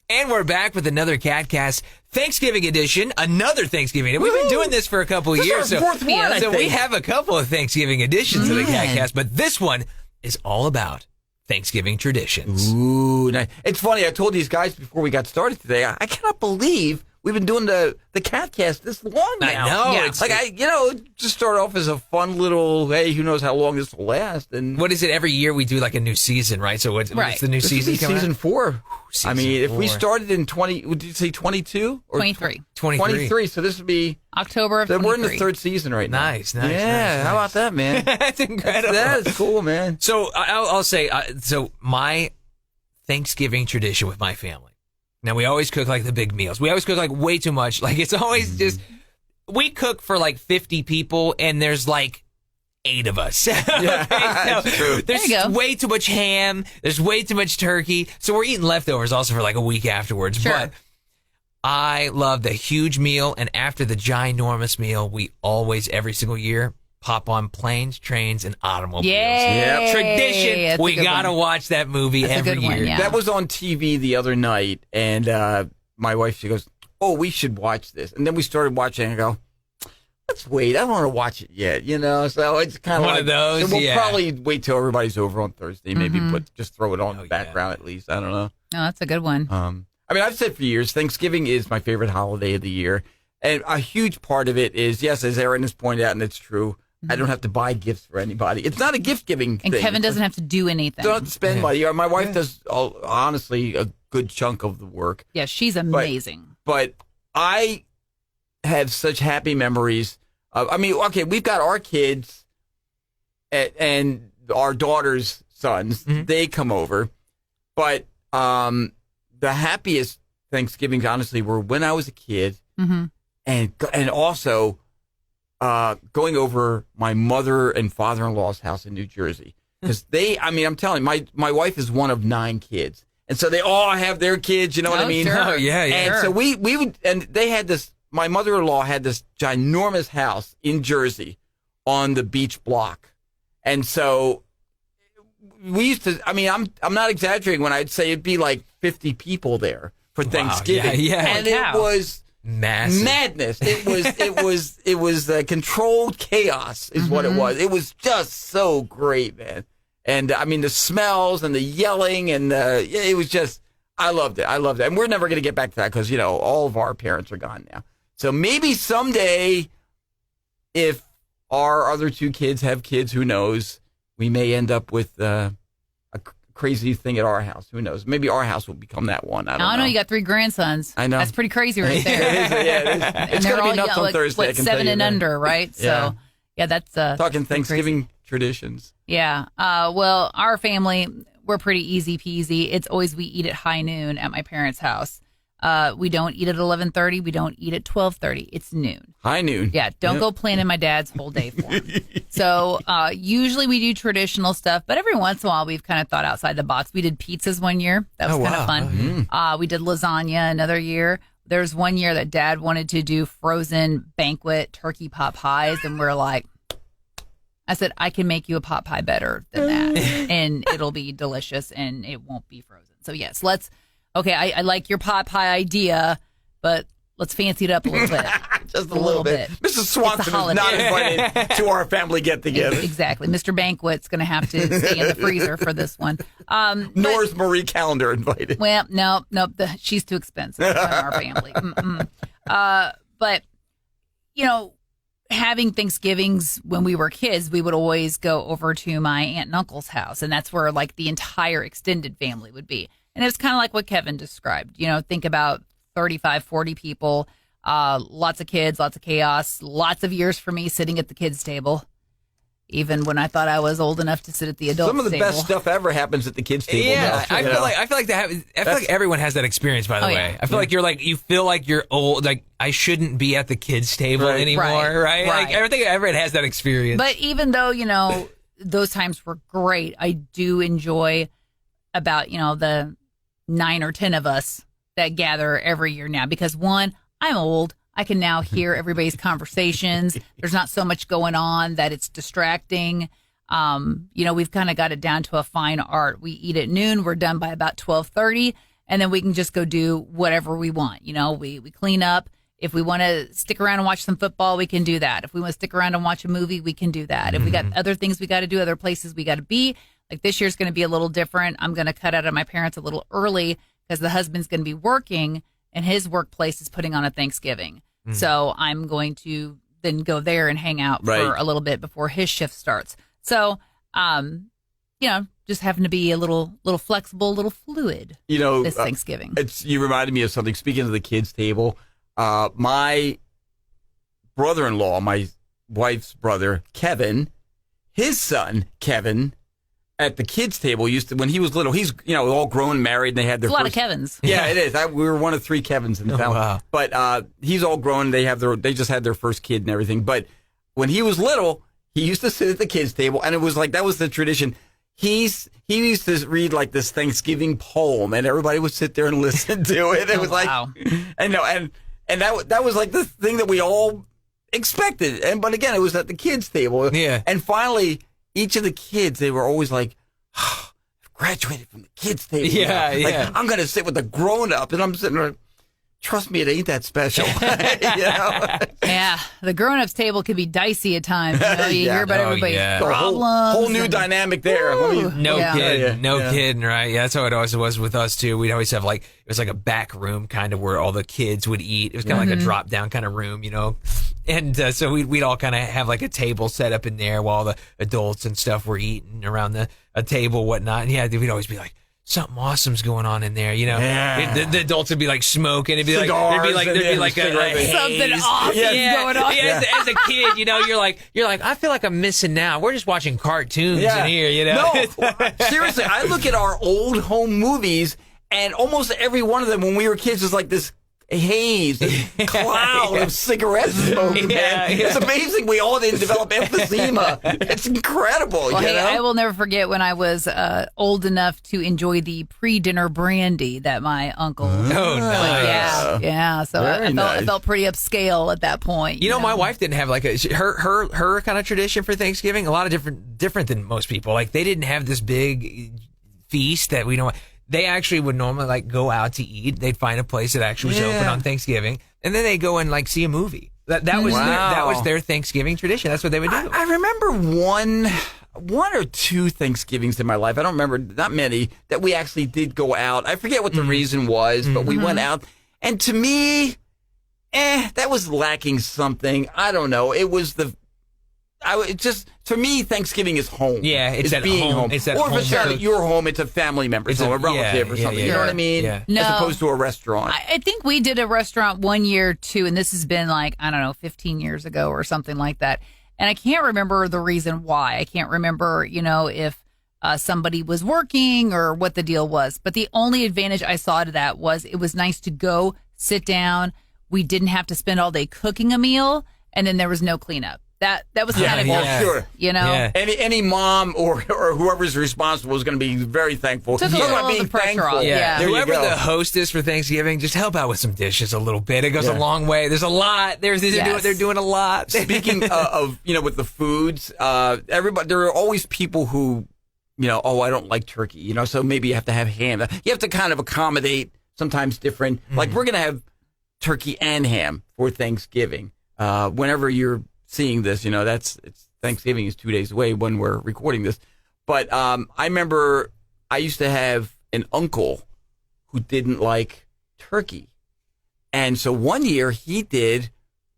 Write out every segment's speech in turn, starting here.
And we're back with another KATcast Thanksgiving edition. Another Thanksgiving. We've been doing this for a couple of years. This is our fourth one, so we have a couple of Thanksgiving editions of the KATcast, but this one is all about Thanksgiving traditions. Ooh, nice. It's funny. I told these guys before we got started today, I cannot believe we've been doing the KATcast this long now. I know. Yeah. It's just start off as a fun little, hey, who knows how long this will last. And what is it? Every year we do like a new season, right? So what's the new season coming out? Season 4. Season I mean, 4. if we started in 20, would you say 22? Or 23. 23. So this would be October of 23. We're in the third season right now. Nice. Yeah, how about that, man? That's incredible. That's cool, man. So I'll say, so my Thanksgiving tradition with my family. Now, we always cook like the big meals. We always cook like way too much. Like it's always just, we cook for like 50 people and there's like 8 of us. Yeah, that's true. There's way too much ham. There's way too much turkey. So we're eating leftovers also for like a week afterwards. Sure. But I love the huge meal. And after the ginormous meal, we always, every single year, pop on planes, trains, and automobiles. Yay. Yep. Tradition. That's We a good gotta one. watch that movie That's a every good year. one, yeah. That was on TV the other night, and my wife, she goes, "Oh, we should watch this." And then we started watching, and I go, "Let's wait. I don't want to watch it yet, you know." So it's kind One like of those, so we'll yeah. probably wait till everybody's over on Thursday, maybe just throw it on Oh, the background at least. I don't know. Oh, that's a good one. I mean, I've said for years, Thanksgiving is my favorite holiday of the year, and a huge part of it is, yes, as Aaron has pointed out, and it's true. I don't have to buy gifts for anybody. It's not a gift-giving And thing. Kevin doesn't have to do anything. Don't have to spend money. My wife does, honestly, a good chunk of the work. Yeah, she's amazing. But I have such happy memories. We've got our kids and our daughter's sons. They come over. But the happiest Thanksgivings, honestly, were when I was a kid. And also going over my mother and father-in-law's house in New Jersey. Because I'm telling you, my wife is one of 9 kids. And so they all have their kids, you know what I mean? Sure. Oh, yeah. And Sure. so we would, and they had this, my mother-in-law had this ginormous house in Jersey on the beach block. And so we used to, I'm not exaggerating when I'd say it'd be like 50 people there for Thanksgiving. Yeah. And it was Massive. madness. It was controlled chaos is what it was. It was just so great, man. And the smells and the yelling and it was just, I loved it. And we're never going to get back to that because, all of our parents are gone now. So maybe someday if our other 2 kids have kids, who knows, we may end up with a crazy thing at our house. Who knows? Maybe our house will become that one. I don't know. You got 3 grandsons. I know. That's pretty crazy right there. it is. It's going to be nuts on Thursday. I can tell 7 you and that. under, right? Yeah. So, yeah, that's Talking pretty Thanksgiving crazy. traditions. Yeah. Well, our family, we're pretty easy peasy. It's always we eat at high noon at my parents' house. We don't eat at 11:30. We don't eat at 12:30. It's noon. High noon. Yeah, don't go planning my dad's whole day for him. So usually we do traditional stuff, but every once in a while we've kind of thought outside the box. We did pizzas one year. That was kind of fun. We did lasagna another year. There's one year that Dad wanted to do frozen banquet turkey pot pies, and we're like, I said, I can make you a pot pie better than that, and it'll be delicious, and it won't be frozen. So yes, okay, I like your pot pie idea, but let's fancy it up a little bit. Just a little bit. Mrs. Swanson is not invited to our family get-together. Exactly. Mr. Banquet's going to have to stay in the freezer for this one. Nor is Marie Callender invited. Well, no, she's too expensive in our family. But, having Thanksgivings when we were kids, we would always go over to my aunt and uncle's house, and that's where like the entire extended family would be. And it was kind of like what Kevin described. Think about 35, 40 people, lots of kids, lots of chaos, lots of years for me sitting at the kids' table, even when I thought I was old enough to sit at the adults' table. Some of the best stuff ever happens at the kids' table. Yeah, now, I feel like everyone has that experience. By the way, yeah. I feel like you feel like you're old. Like I shouldn't be at the kids' table anymore, right? Like everyone has that experience. But even though those times were great, I do enjoy about the 9 or 10 of us that gather every year now, because one, I'm old. I can now hear everybody's conversations. There's not so much going on that it's distracting. We've kind of got it down to a fine art. We eat at noon. We're done by about 12:30. and then we can just go do whatever we want. You know, we clean up. If we want to stick around and watch some football, we can do that. If we want to stick around and watch a movie, we can do that. If we got other things we got to do, other places we got to be, like this year's going to be a little different. I'm going to cut out of my parents a little early because the husband's going to be working and his workplace is putting on a Thanksgiving. So I'm going to then go there and hang out for a little bit before his shift starts. So, you know, just having to be a little flexible, a little fluid. You know, this Thanksgiving. You reminded me of something. Speaking of the kids' table, my brother-in-law, my wife's brother, Kevin, his son, Kevin, at the kids' table used to, when he was little, he's, you know, all grown, married, and they had their a lot of Kevins. Yeah, it is. We were one of 3 Kevins in the family. Wow. But he's all grown. They just had their first kid and everything. But when he was little, he used to sit at the kids' table, and it was like, that was the tradition. He used to read like this Thanksgiving poem, and everybody would sit there and listen to it. It was wow. and that was like the thing that we all expected. But again, it was at the kids' table. Yeah. And finally, each of the kids, they were always like, oh, I've graduated from the kids' table. Yeah, now. Like, yeah. I'm going to sit with the grown-up, and I'm sitting there. Trust me, it ain't that special. You know? Yeah, the grown-ups table can be dicey at times. You know, you hear about everybody's problems. Whole new dynamic there. No kidding, right? Yeah, that's how it always was with us too. We'd always have like, it was like a back room kind of where all the kids would eat. It was kind of like a drop down kind of room, you know. And so we'd all kind of have like a table set up in there while the adults and stuff were eating around a table, whatnot. And yeah, we'd always be like, something awesome's going on in there, you know. Yeah. The adults would be like smoking. It'd be Cigars, like there'd be like a something haze. awesome going on. Yeah, as a kid, you know, you're like, I feel like I'm missing out. We're just watching cartoons in here, you know. No, seriously, I look at our old home movies, and almost every one of them, when we were kids, was like this haze, cloud of cigarette smoke, man. Yeah. It's amazing we all didn't develop emphysema. It's incredible. Well, you hey, know? I will never forget when I was old enough to enjoy the pre-dinner brandy that my uncle. Oh, nice. Yeah. So I felt pretty upscale at that point. You know, my wife didn't have like her kind of tradition for Thanksgiving. A lot of different than most people. Like they didn't have this big feast that we know. They actually would normally like go out to eat. They'd find a place that actually was open on Thanksgiving, and then they go and like see a movie. That was their Thanksgiving tradition. That's what they would do. I remember one or two Thanksgivings in my life. I don't remember, not many, that we actually did go out. I forget what the reason was, but we went out, and to me, that was lacking something. I don't know. It was for me, Thanksgiving is home. Yeah, it's at being home. It's at or if it's home. not at your home, it's a family member's home, a relative or something. You know what I mean? Yeah. No. As opposed to a restaurant. I think we did a restaurant one year too, and this has been like, I don't know, 15 years ago or something like that. And I can't remember the reason why. I can't remember, you know, if somebody was working or what the deal was. But the only advantage I saw to that was it was nice to go sit down. We didn't have to spend all day cooking a meal, and then there was no cleanup. That was kind of nice, sure. You know. Yeah. Any mom or whoever's responsible is going to be very thankful. Took a Talk little about of being the pressure thankful. off. Yeah. There you Whoever go. the host is for Thanksgiving, just help out with some dishes a little bit. It goes a long way. There's a lot. They're doing a lot. Speaking of, you know, with the foods, everybody, there are always people who, you know, I don't like turkey, you know, so maybe you have to have ham. You have to kind of accommodate sometimes different. Like we're going to have turkey and ham for Thanksgiving. Whenever you're seeing this, you know, Thanksgiving is 2 days away when we're recording this. But I remember I used to have an uncle who didn't like turkey. And so one year he did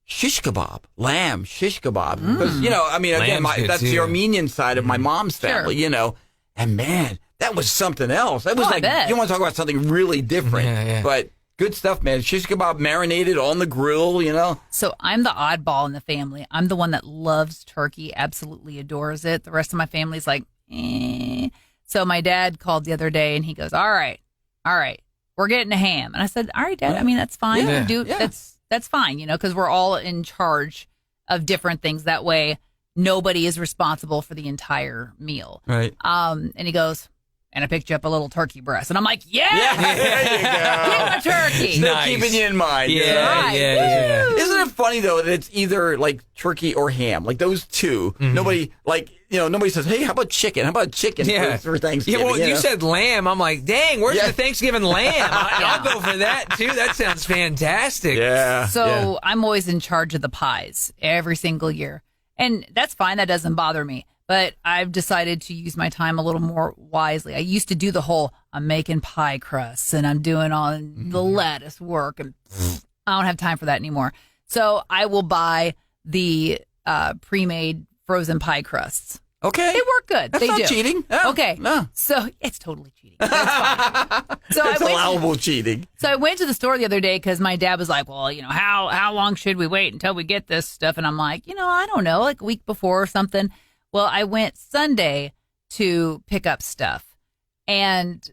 shish kebab, lamb shish kebab. Because, you know, I mean, again, that's the Armenian side of my mom's family, you know. And man, that was something else. That was like, you want to talk about something really different. Yeah. But good stuff, man. Shish kebab marinated on the grill, you know. So I'm the oddball in the family. I'm the one that loves turkey, absolutely adores it. The rest of my family's like, eh. So my dad called the other day and he goes, all right, we're getting a ham. And I said, all right, Dad, I mean, that's fine. That's fine, you know, because we're all in charge of different things. That way, nobody is responsible for the entire meal. Right. And he goes, and I picked you up a little turkey breast. And I'm like, There you go. get my turkey. Hey. Still Nice. keeping you in mind. Yeah, Right. yeah. Isn't it funny though that it's either like turkey or ham, like those two? Nobody nobody says, "Hey, how about chicken? How about chicken for Thanksgiving?" Yeah, well, you know? said lamb. I'm like, dang, where's Yeah. the Thanksgiving lamb? I'll go for that too. That sounds fantastic. Yeah. So I'm always in charge of the pies every single year. And that's fine. That doesn't bother me. But I've decided to use my time a little more wisely. I used to do the whole, I'm making pie crusts and I'm doing all the lettuce work. And I don't have time for that anymore. So I will buy the pre-made frozen pie crusts. Okay. They work good. That's they not do. cheating. No, Okay. No. So it's totally cheating. That's fine. So It's allowable cheating. So I went to the store the other day because my dad was like, well, how long should we wait until we get this stuff? And I'm like, I don't know, like a week before or something. Well, I went Sunday to pick up stuff and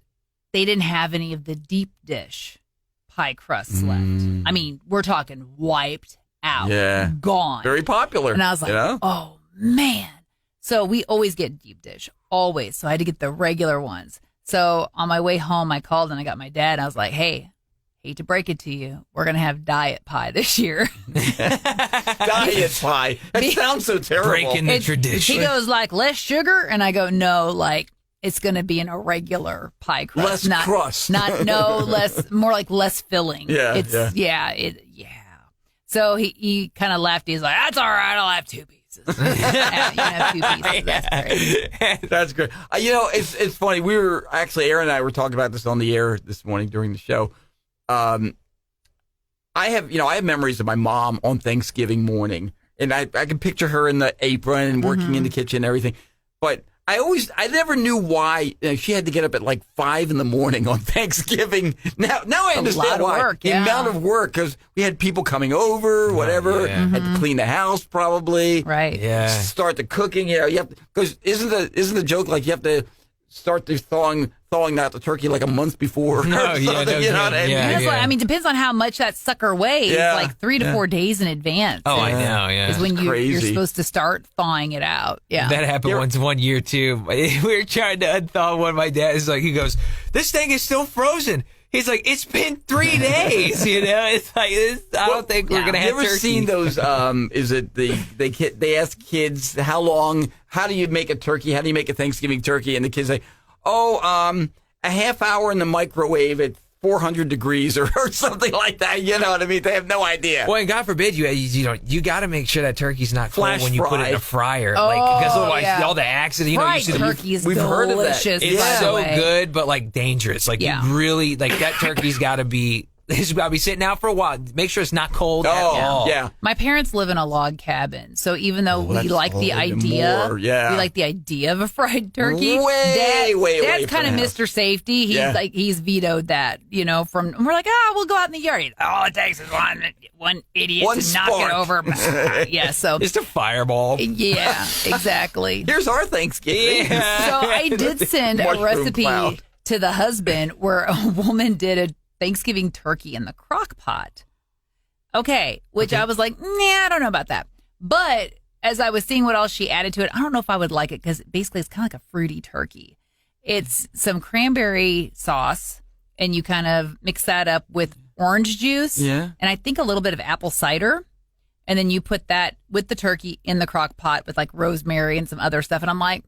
they didn't have any of the deep dish pie crusts left. I mean, we're talking wiped out, gone. Very popular. And I was like, oh, man. So we always get deep dish, always. So I had to get the regular ones. So on my way home, I called and I got my dad. And I was like, hey, hate to break it to you, we're going to have diet pie this year. Diet pie. That sounds so terrible. Breaking the tradition. He goes like, less sugar? And I go, no, like it's going to be in a regular pie crust. Less crust. More like less filling. Yeah. So he kind of laughed. He's like, that's all right. I'll have 2 pieces. You can have 2 pieces. That's great. That's great. It's funny. We were actually, Aaron and I were talking about this on the air this morning during the show. I have memories of my mom on Thanksgiving morning, and I can picture her in the apron and working in the kitchen and everything. But I never knew why she had to get up at like 5 a.m. on Thanksgiving. Now I understand why. Work, the amount of work, because we had people coming over, whatever. Yeah. Had to clean the house probably. Right. Yeah. Start the cooking. You have to, because isn't the joke like you have to start the thawing out the turkey like a month before? No, or yeah, something, no you know what I kidding. mean? Yeah. That's what- I mean, depends on how much that sucker weighs. Yeah. Like 3 to 4 days in advance. Oh, I know, yeah. Is when you're crazy. supposed to start thawing it out. Yeah. That happened one year too. We were trying to unthaw one. My dad is like, he goes, "This thing is still frozen." He's like, "It's been 3 days." It's like I don't think we're gonna have You ever turkey. seen those? Is it they ask kids how do you make a turkey? How do you make a Thanksgiving turkey? And the kids say, a half hour in the microwave at 400 degrees or something like that. You know what I mean? They have no idea. Well, and God forbid you got to make sure that turkey's not cold Flash when you put it in a fry. fryer, Oh, because otherwise yeah. all the accidents. Fried You see turkey is we've heard of that. delicious. it's by the so way. good, but like dangerous. Like Yeah. you really like that turkey's got to be. It's got to be sitting out for a while. Make sure it's not cold at all. yeah. My parents live in a log cabin, so even though we that's like the all the idea, more, yeah. we like the idea of a fried turkey. Way away Dad's from kind of the house. Mr. Safety. He's Yeah. he's vetoed that, from. We're like, we'll go out in the yard. All it takes is one idiot One to knock spark. it over. Yeah, so Just a fireball. yeah, exactly. Here's our Thanksgiving. Yeah. So I did send a Mushroom recipe cloud. to the husband where a woman did a Thanksgiving turkey in the crock pot. Okay, which I was like, I don't know about that. But as I was seeing what else she added to it, I don't know if I would like it because basically it's kind of like a fruity turkey. It's some cranberry sauce, and you kind of mix that up with orange juice. Yeah. And I think a little bit of apple cider. And then you put that with the turkey in the crock pot with like rosemary and some other stuff. And I'm like,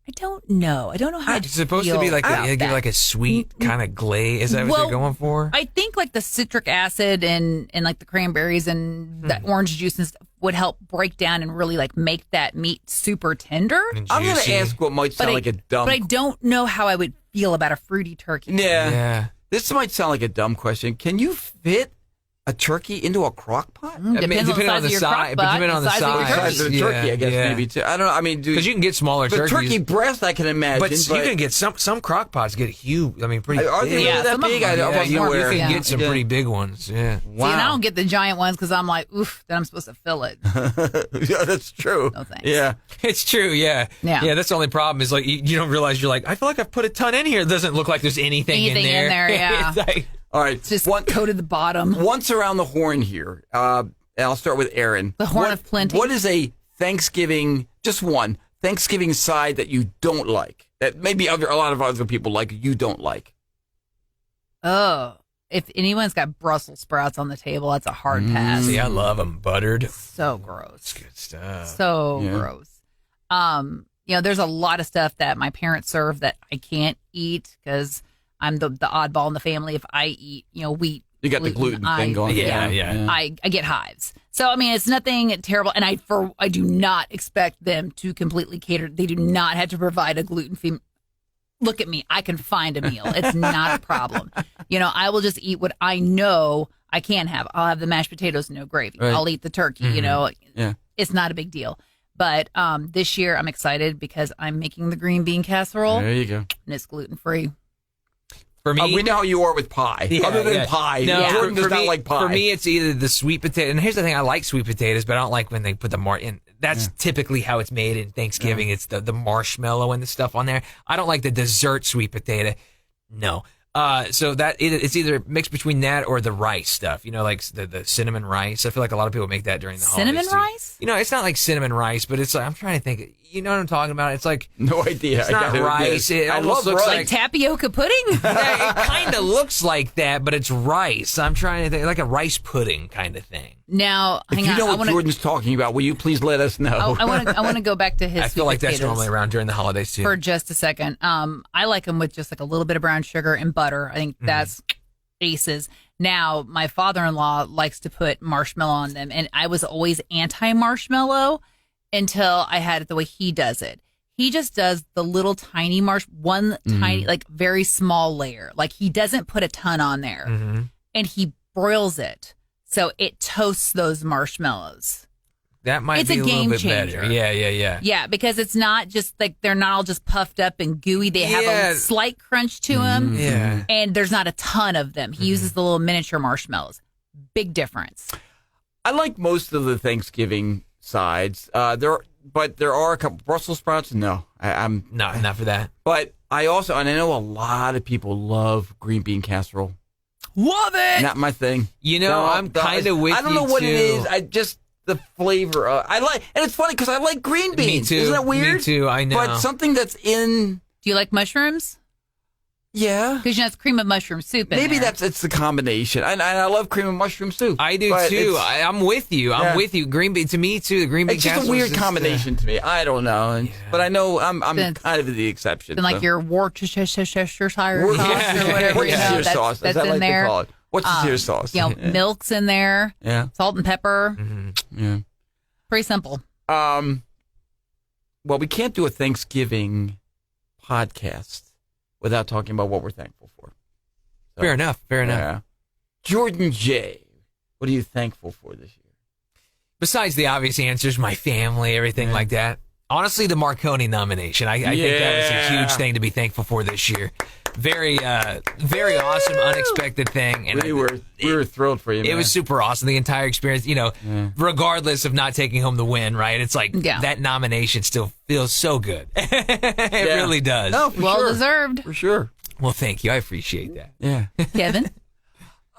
I don't know. I don't know how It's supposed to be like give like a sweet kind of glaze. Is that what Well, you're going for? I think like the citric acid and like the cranberries and that orange juice and stuff would help break down and really like make that meat super tender. And I'm going to juicy. ask what might sound like a dumb. But I don't know how I would feel about a fruity turkey. Yeah. This might sound like a dumb question. Can you fit a turkey into a crock pot? I mean, Depends on the depending size on the of your size, crock but pot, depending on the the size of your size, Size of the turkey, I guess maybe too. I don't know. I mean, because you can get smaller the turkeys. turkey breast, I can imagine. but you can get some crock pots get huge. I mean, pretty. Are they big. really Yeah, that some of big? them I are. wasn't you aware. can Yeah. get some pretty big ones. Yeah. Wow. See, and I don't get the giant ones because I'm like, oof, then I'm supposed to fill it. Yeah, that's true. No thanks. Yeah. It's true, yeah. Yeah. That's the only problem is like you don't realize you're like, I feel like I've put a ton in here. It doesn't look like there's anything in Anything in there. there, yeah. It's like, All right. Just coated the bottom. Once around the horn here, and I'll start with Aaron. The horn of plenty. What is a Thanksgiving, just one, Thanksgiving side that you don't like? That maybe a lot of other people like, you don't like? Oh, if anyone's got Brussels sprouts on the table, that's a hard pass. See, I love them buttered. So gross. Good stuff. So gross. There's a lot of stuff that my parents serve that I can't eat because I'm the oddball in the family. If I eat, wheat, you got the gluten thing going. Yeah. I get hives. So I mean, it's nothing terrible, and I do not expect them to completely cater. They do not have to provide a gluten-free. Look at me. I can find a meal. It's not a problem. I will just eat what I know I can have. I'll have the mashed potatoes, no gravy. Right. I'll eat the turkey, It's not a big deal. But this year I'm excited because I'm making the green bean casserole. There you go. And it's gluten-free. For me, we know how you are with pie. Other than pie. No, Jordan does not like pie. For me, it's either the sweet potato. And here's the thing. I like sweet potatoes, but I don't like when they put the in. That's typically how it's made in Thanksgiving. It's the marshmallow and the stuff on there. I don't like the dessert sweet potato. No. So it's either mixed between that or the rice stuff, like the cinnamon rice. I feel like a lot of people make that during the holidays. Cinnamon rice? It's not like cinnamon rice, but it's like, I'm trying to think. You know what I'm talking about? It's like, no idea. It's not rice. It almost looks like tapioca pudding. Yeah, it kind of looks like that, but it's rice. I'm trying to think, like a rice pudding kind of thing. Now, hang on. If you know what Jordan's talking about, will you please let us know? I want to go back to his. I feel like that's normally around during the holidays too. For just a second, I like them with just like a little bit of brown sugar and butter. I think that's aces. Now, my father-in-law likes to put marshmallow on them, and I was always anti-marshmallow until I had it the way he does it. He just does the little tiny tiny, like very small layer. Like he doesn't put a ton on there, and he broils it. So it toasts those marshmallows. That might be a game little bit changer. better. Yeah. Yeah, because it's not just like they're not all just puffed up and gooey. They have a slight crunch to them. Yeah. And there's not a ton of them. He uses the little miniature marshmallows. Big difference. I like most of the Thanksgiving sides. There are a couple Brussels sprouts. No, I'm not for that. But I know a lot of people love green bean casserole. Love it. Not my thing. I'm kind of with you. I don't know what it is. I just the flavor. I like, and it's funny because I like green beans. Me too. Isn't that weird? Me too. I know. But something that's in. Do you like mushrooms? Yeah. Because it's cream of mushroom soup in Maybe there. it's the combination. And I love cream of mushroom soup. I do too. I'm with you. I'm with you. Green bean, to me too, the green bean casserole. It's just a weird combination to me. I don't know. But I know I'm kind of the exception. And like your Worcestershire sauce or whatever. Worcestershire sauce. That's that in like there. They call it? Worcestershire sauce. Milk's in there. Yeah. Salt and pepper. Yeah. Pretty simple. Well, we can't do a Thanksgiving podcast without talking about what we're thankful for. So, Fair enough. Yeah. Jordan J., what are you thankful for this year? Besides the obvious answers, my family, everything like that. Honestly, the Marconi nomination. I think that was a huge thing to be thankful for this year. Very awesome, unexpected thing. And we were thrilled for you, man. It was super awesome. The entire experience, regardless of not taking home the win, right? It's like that nomination still feels so good. It really does. No, well deserved. For sure. Well, thank you. I appreciate that. Yeah. Kevin?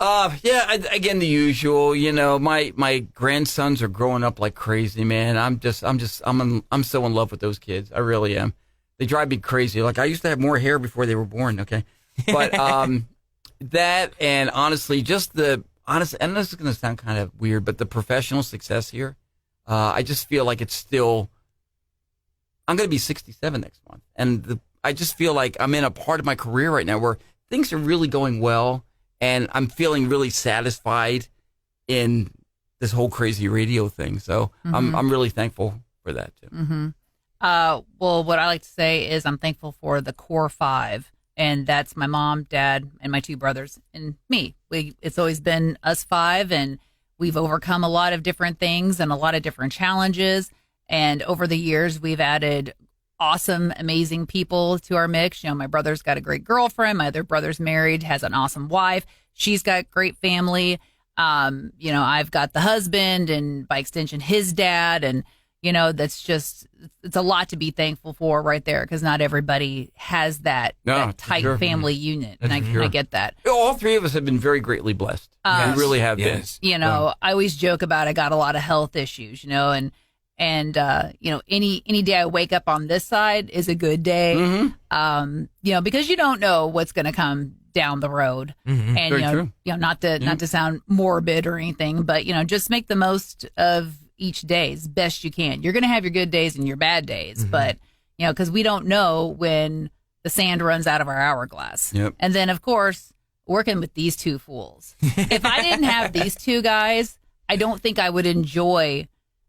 Again, the usual. My grandsons are growing up like crazy, man. I'm so in love with those kids. I really am. They drive me crazy. Like I used to have more hair before they were born. Okay, but that and honestly, and this is going to sound kind of weird, but the professional success here, I just feel like it's still. I'm going to be 67 next month, and I just feel like I'm in a part of my career right now where things are really going well. And I'm feeling really satisfied in this whole crazy radio thing. So I'm really thankful for that, too. Mm-hmm. Well, what I like to say is I'm thankful for the core five. And that's my mom, dad, and my two brothers, and me. It's always been us five, and we've overcome a lot of different things and a lot of different challenges. And over the years, we've added awesome, amazing people to our mix. My brother's got a great girlfriend. My other brother's married, has an awesome wife. She's got great family. I've got the husband and by extension, his dad. And, it's a lot to be thankful for right there because not everybody has that tight family unit. And I get that. All three of us have been very greatly blessed. We really have been. I always joke about I got a lot of health issues, and And, any day I wake up on this side is a good day. Because you don't know what's going to come down the road. And, Very true. Not to sound morbid or anything, but, just make the most of each day as best you can. You're going to have your good days and your bad days, but, because we don't know when the sand runs out of our hourglass. Yep. And then, of course, working with these two fools. If I didn't have these two guys, I don't think I would enjoy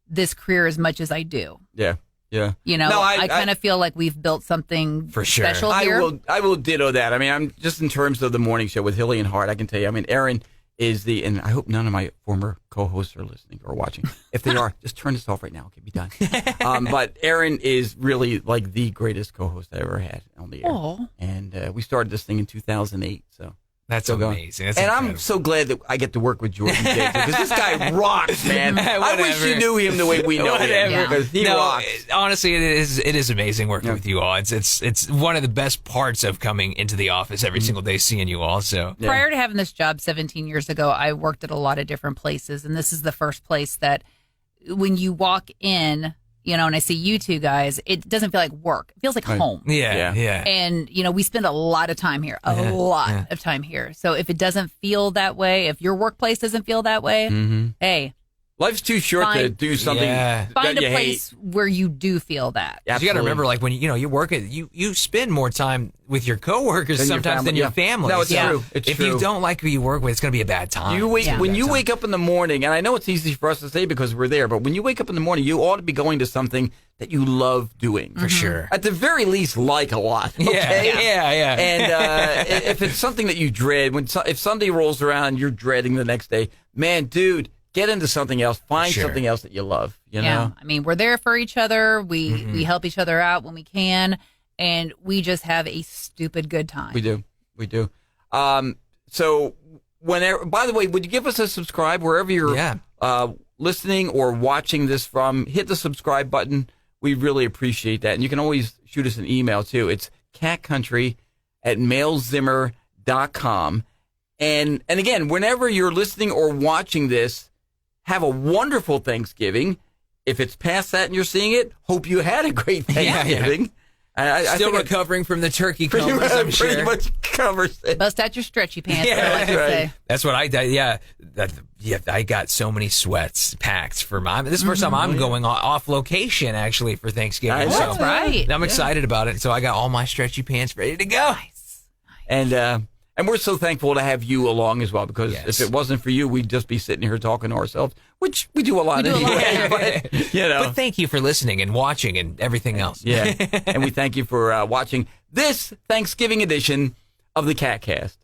this career as much as I do. Yeah. Yeah. No, I kind of feel like we've built something for sure. special here. I will ditto that. I mean, I'm just in terms of the morning show with Hilly and Hart, I can tell you, I mean, Aaron is and I hope none of my former co-hosts are listening or watching. If they are, just turn this off right now. Okay, be done. But Aaron is really like the greatest co-host I ever had on the air. Aww. And we started this thing in 2008, so. That's amazing. That's and incredible. I'm so glad that I get to work with Jordan J. because this guy rocks, man. I wish you knew him the way we know him because he rocks. Honestly, it is amazing working with you all. It's one of the best parts of coming into the office every single day, seeing you all. So prior to having this job 17 years ago, I worked at a lot of different places, and this is the first place that when you walk in, and I see you two guys, it doesn't feel like work. It feels like home. Yeah. And, we spend a lot of time here, a lot of time here. So if it doesn't feel that way, if your workplace doesn't feel that way, hey. Life's too short to do something Find that a place where you do feel that. Absolutely. You got to remember, like, when you work at, you spend more time with your coworkers sometimes than your family. No, it's true. It's if true. you don't like who you work with, it's going to be a bad time. When you wake up in the morning, and I know it's easy for us to say because we're there, but when you wake up in the morning, you ought to be going to something that you love doing. For sure. At the very least, like a lot. Okay? Yeah. And if it's something that you dread, if Sunday rolls around, you're dreading the next day, man, dude, get into something else. Find something else that you love. You know? I mean, we're there for each other. We help each other out when we can, and we just have a stupid good time. We do. So whenever, by the way, would you give us a subscribe wherever you're listening or watching this from? Hit the subscribe button. We really appreciate that. And you can always shoot us an email too. It's catcountry@mailzimmer.com. And again, whenever you're listening or watching this, have a wonderful Thanksgiving. If it's past that and you're seeing it, hope you had a great Thanksgiving. I Still recovering from the turkey comas, I'm sure. Pretty much covers it. Bust out your stretchy pants. Yeah, say. That's what I did. Yeah. I got so many sweats packed for this is the first time I'm going off location actually for Thanksgiving. That's right. I'm excited about it. So I got all my stretchy pants ready to go. Nice. And we're so thankful to have you along as well, because if it wasn't for you, we'd just be sitting here talking to ourselves, which we do a lot anyway. But, but thank you for listening and watching and everything else. Yeah. And we thank you for watching this Thanksgiving edition of the KATcast.